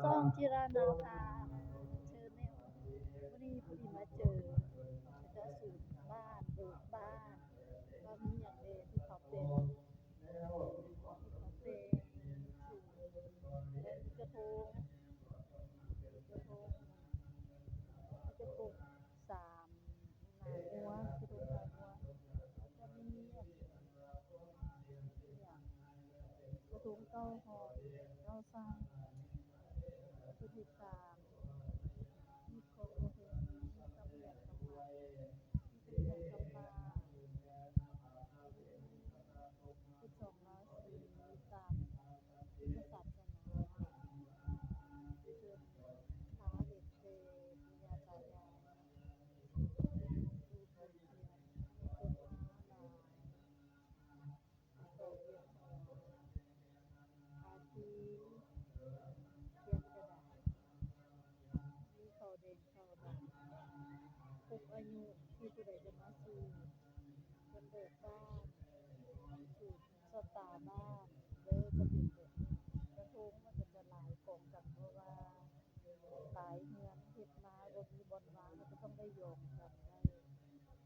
ซ่องจิรานาภาเชิญแนววันนี้พอดีมาเจอจะสูตรบ้านเบิกบ้านว่ามีอย่างเดที่เขาเป็นสูตรและกระทงกระทงสามหนางัวกระทงหนางัวแล้วก็มีเนี่ยกระทงเก้าหอเก้าไส้กระทงสามมีของกระทงมีกระเบียดกระมามีกระเบียดกระมาคือ204ตามพุทธศาสนาเชิญท้าเวสเสปุญญาตายายดูคนเทียนมีคนมาหลายต่อเวียนหัวอาทีเทียนกระดาษมีข้าวแดงข้าวดำทุกอายุที่ผู้ใดจะมาสู่คนเบิกบ้านสู่สตาร์บ้านเด้อจะเป็นแบบนี้กระทงมันก็จะหลายกองกันเพราะว่าหลายเฮือนเฮ็ดมาบ่มีบ่อนวางมันก็ต้องได้โยงกันได้ฟัง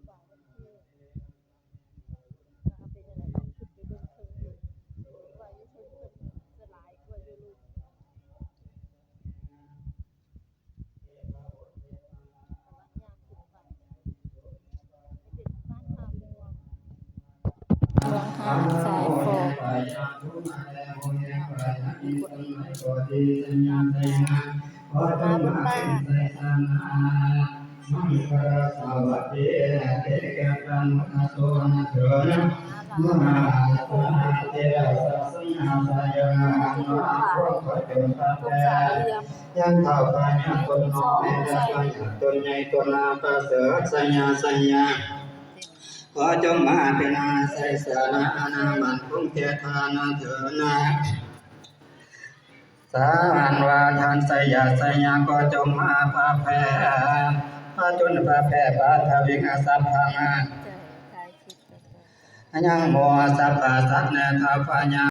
ฝ่ายประเทศนะคะเป็นจั่งใดต้องขึ้นไปเบิ่งเทิงอยู่ว่าอยู่เทิงเพิ่นจะหลายกว่าอยู่ลูกกำลังย่างขึ้นไปเป็นบ้านท่าม่วงเมืองหาดสายฝอมาบนบ้านยังเท่าไปยังคนน้อยตนใหญ่ตนนาประเสริฐสัญญาขอจงมาเป็นอาศัยสาระนามันคงเทธานาเถิดนาสาหันวาทานสยาก็จงมาพาแผ่พาจนพาแผ่พาทวิกาสัพพังยังโมสัพพะสัตเนธาพญา